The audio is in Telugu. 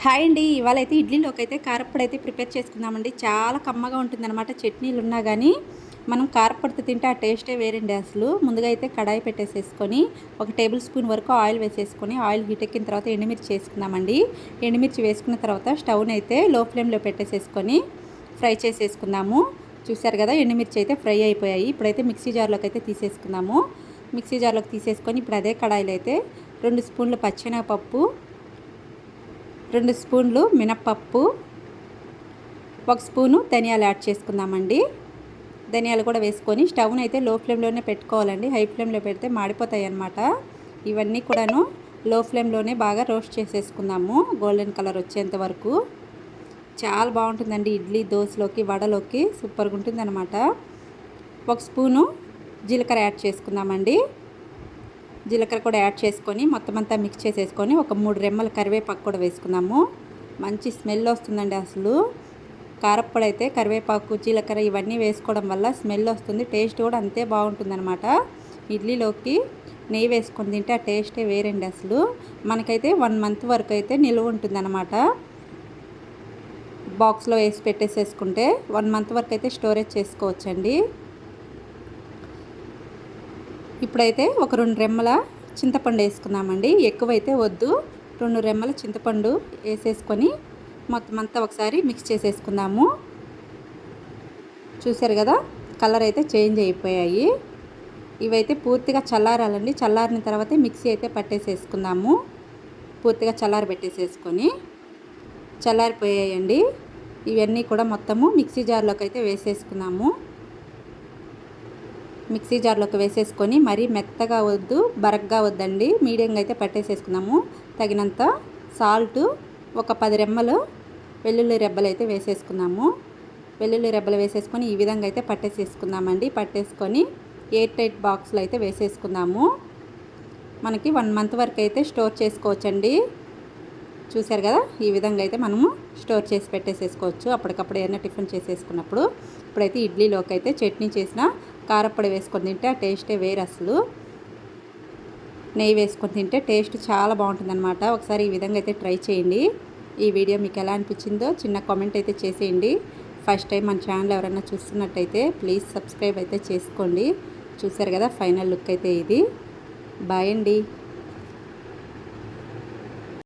హాయ్ అండి. ఇవాళ అయితే ఇడ్లీలోకి అయితే కారప్పొడి అయితే ప్రిపేర్ చేసుకుందామండి. చాలా కమ్మగా ఉంటుందన్నమాట. చట్నీలు ఉన్నా కానీ మనం కారప్పొడితో తింటే ఆ టేస్టే వేరండి అసలు. ముందుగా అయితే కడాయి పెట్టేసేసుకొని 1 టేబుల్ స్పూన్ వరకు ఆయిల్ వేసేసుకొని ఆయిల్ హీట్ ఎక్కిన తర్వాత ఎండుమిర్చి వేసుకుందామండి. ఎండుమిర్చి వేసుకున్న తర్వాత స్టవ్ని అయితే లో ఫ్లేమ్లో పెట్టేసేసుకొని ఫ్రై చేసేసుకుందాము. చూసారు కదా, ఎండుమిర్చి అయితే ఫ్రై అయిపోయాయి. ఇప్పుడైతే మిక్సీ జార్లోకి అయితే తీసేసుకుందాము. మిక్సీ జార్లోకి తీసేసుకొని ఇప్పుడు అదే కడాయిలో అయితే 2 స్పూన్లు పచ్చెనగపప్పు, 2 స్పూన్లు మినప్పప్పు, 1 స్పూను ధనియాలు యాడ్ చేసుకుందామండి. ధనియాలు కూడా వేసుకొని స్టవ్ని అయితే లో ఫ్లేమ్లోనే పెట్టుకోవాలండి. హై ఫ్లేమ్లో పెడితే మాడిపోతాయి అన్నమాట. ఇవన్నీ కూడాను లో ఫ్లేమ్లోనే బాగా రోస్ట్ చేసేసుకుందాము, గోల్డెన్ కలర్ వచ్చేంత వరకు. చాలా బాగుంటుందండి ఇడ్లీ, దోశలోకి, వడలోకి సూపర్గా ఉంటుందన్నమాట. 1 స్పూను జీలకర్ర యాడ్ చేసుకుందామండి. జీలకర్ర కూడా యాడ్ చేసుకొని మొత్తం అంతా మిక్స్ చేసేసుకొని ఒక 3 రెమ్మల కరివేపాకు కూడా వేసుకుందాము. మంచి స్మెల్ వస్తుందండి అసలు. కారప్పొడి అయితే కరివేపాకు, జీలకర్ర ఇవన్నీ వేసుకోవడం వల్ల స్మెల్ వస్తుంది, టేస్ట్ కూడా అంతే బాగుంటుందన్నమాట. ఇడ్లీలోకి నెయ్యి వేసుకొని తింటే ఆ టేస్టే వేరండి అసలు. మనకైతే 1 మంత్ వరకు అయితే నిల్వ ఉంటుందన్నమాట. బాక్స్లో వేసి పెట్టేసేసుకుంటే 1 మంత్ వరకు అయితే స్టోరేజ్ చేసుకోవచ్చండి. ఇప్పుడైతే ఒక 2 రెమ్మల చింతపండు వేసుకుందామండి. ఎక్కువైతే వద్దు. 2 రెమ్మల చింతపండు వేసేసుకొని మొత్తం అంతా ఒకసారి మిక్స్ చేసేసుకుందాము. చూసారు కదా, కలర్ అయితే చేంజ్ అయిపోయాయి. ఇవైతే పూర్తిగా చల్లారాలండి. చల్లారిన తర్వాతే మిక్సీ అయితే పట్టేసేసుకుందాము. పూర్తిగా చల్లారబెట్టేసేసుకొని చల్లారిపోయాయండి. ఇవన్నీ కూడా మొత్తము మిక్సీ జార్లోకి అయితే వేసేసుకుందాము. మిక్సీ జార్లోకి వేసేసుకొని మరీ మెత్తగా వద్దు, బరగ్గా వద్దండి, మీడియంగా అయితే పట్టేసేసుకున్నాము. తగినంత సాల్టు, ఒక 10 రెమ్మలు వెల్లుల్లి రెబ్బలు అయితే వేసేసుకున్నాము. వెల్లుల్లి రెబ్బలు వేసేసుకొని ఈ విధంగా అయితే పట్టేసేసుకుందామండి. పట్టేసుకొని ఎయిర్ టైట్ బాక్స్లో అయితే వేసేసుకుందాము. మనకి 1 మంత్ వరకు అయితే స్టోర్ చేసుకోవచ్చండి. చూసారు కదా, ఈ విధంగా అయితే మనము స్టోర్ చేసి పెట్టేసేసుకోవచ్చు అప్పటికప్పుడు ఏదైనా టిఫిన్ చేసేసుకున్నప్పుడు. ఇప్పుడైతే ఇడ్లీలోకి అయితే చట్నీ చేసిన కారప్పొడి వేసుకొని తింటే ఆ టేస్టే వేరు అసలు. నెయ్యి వేసుకొని తింటే టేస్ట్ చాలా బాగుంటుందన్నమాట. ఒకసారి ఈ విధంగా అయితే ట్రై చేయండి. ఈ వీడియో మీకు ఎలా అనిపించిందో చిన్న కామెంట్ అయితే చేసేయండి. ఫస్ట్ టైం మన ఛానల్ ఎవరైనా చూస్తున్నట్టయితే ప్లీజ్ సబ్స్క్రైబ్ అయితే చేసుకోండి. చూసారు కదా, ఫైనల్ లుక్ అయితే ఇది. బాయ్ అండి.